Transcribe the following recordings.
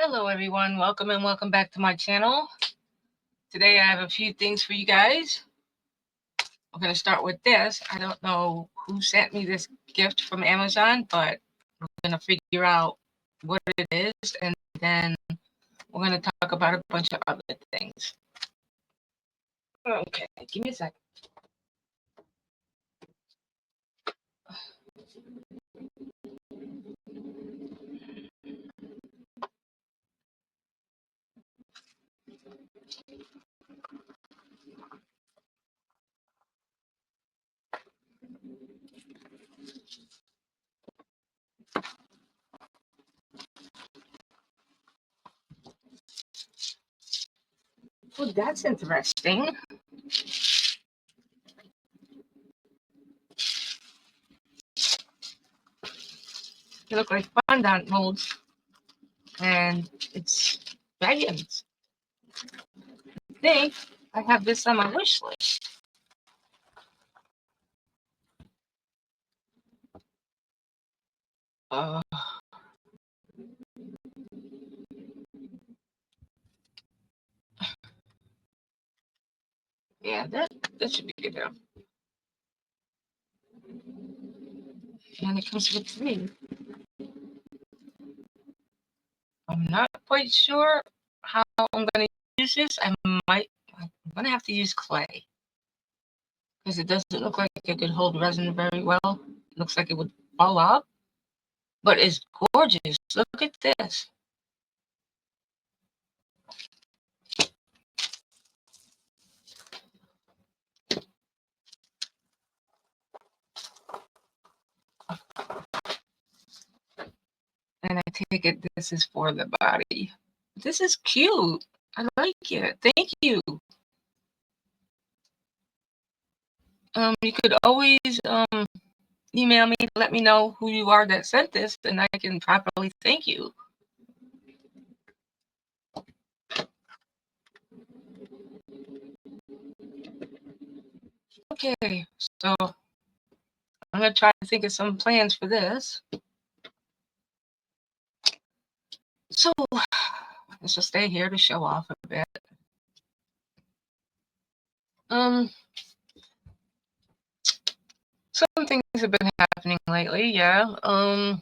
Hello everyone, welcome and welcome back to my channel. Today I have a few things for you guys. We're going to start with this. I don't know who sent me this gift from Amazon, but we're going to figure out what it is, and then we're going to talk about a bunch of other things. Okay, give me a second. Well, that's interesting. They look like fondant molds, and it's dragons. I think I have this on my wish list. Uh, yeah, that should be good enough. And it comes with three. I'm not quite sure how I'm going to use this. I'm going to have to use clay because it doesn't look like it could hold resin very well. It looks like it would fall out, but it's gorgeous. Look at this. And I take it this is for the body. This is cute. I like it. Thank you. You could always email me to let me know who you are that sent this, and I can properly thank you. Okay, so I'm going to try to think of some plans for this. So let's just stay here to show off a bit. Some things have been happening lately, yeah. How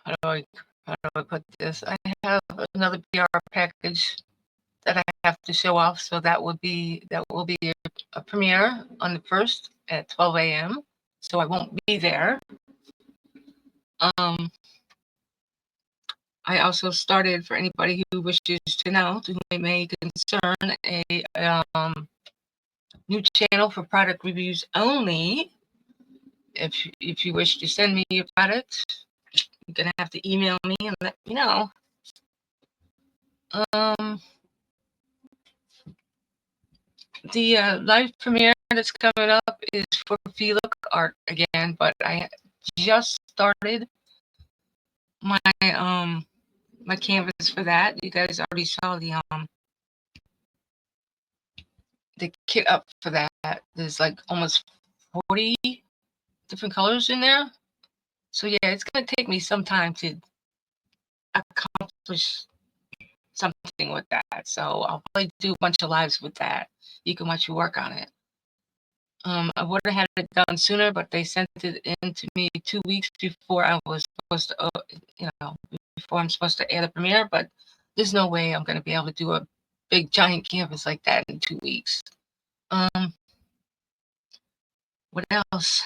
do I put this? I have another PR package that I have to show off, so that will be a premiere on the 1st at 12 a.m. So I won't be there. I also started, for anybody who wishes to know, who may concern, a new channel for product reviews only. If you wish to send me your product, you're gonna have to email me and let me know. The live premiere that's coming up is for Felix Art again, but I just started my my canvas for that. You guys already saw the kit up for that. There's like almost 40 different colors in there. So yeah, it's gonna take me some time to accomplish something with that. So I'll probably do a bunch of lives with that. You can watch me work on it. I would have had it done sooner, but they sent it in to me 2 weeks before I was supposed to, before I'm supposed to air the premiere. But there's no way I'm going to be able to do a big giant canvas like that in 2 weeks. What else?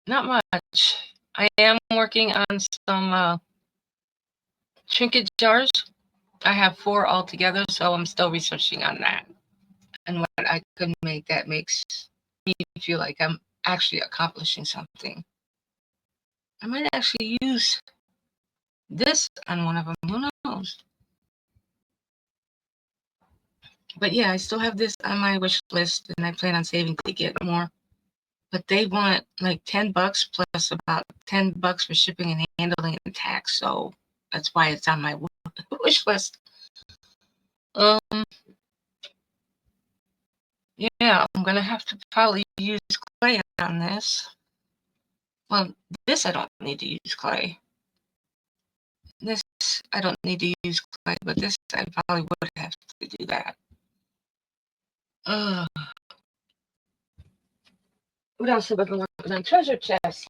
Not much. I am working on some trinket jars. I have 4 altogether, so I'm still researching on that and what I could make that makes me feel like I'm actually accomplishing something. I might actually use this on one of them. Who knows? But yeah, I still have this on my wish list, and I plan on saving to get more. But they want like $10 plus about $10 for shipping and handling and tax, so that's why it's on my wish list. Yeah, I'm gonna have to probably use clay on this. Well, this I don't need to use clay. This I don't need to use clay, but this I probably would have to do that. Uh, what else have I been working on? Treasure chests.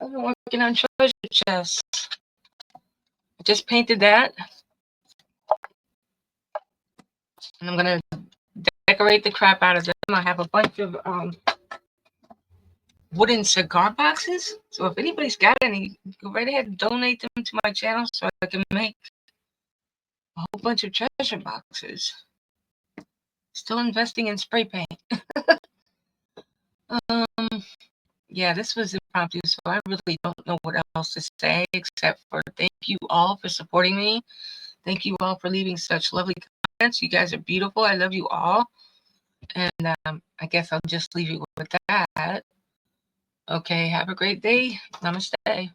I've been working on treasure chests. I just painted that. And I'm gonna decorate the crap out of them. I have a bunch of wooden cigar boxes. So if anybody's got any, go right ahead and donate them to my channel so I can make a whole bunch of treasure boxes. Still investing in spray paint. Yeah, this was impromptu, so I really don't know what else to say except for thank you all for supporting me. Thank you all for leaving such lovely comments. You guys are beautiful. I love you all. And I guess I'll just leave you with that. Okay, have a great day. Namaste.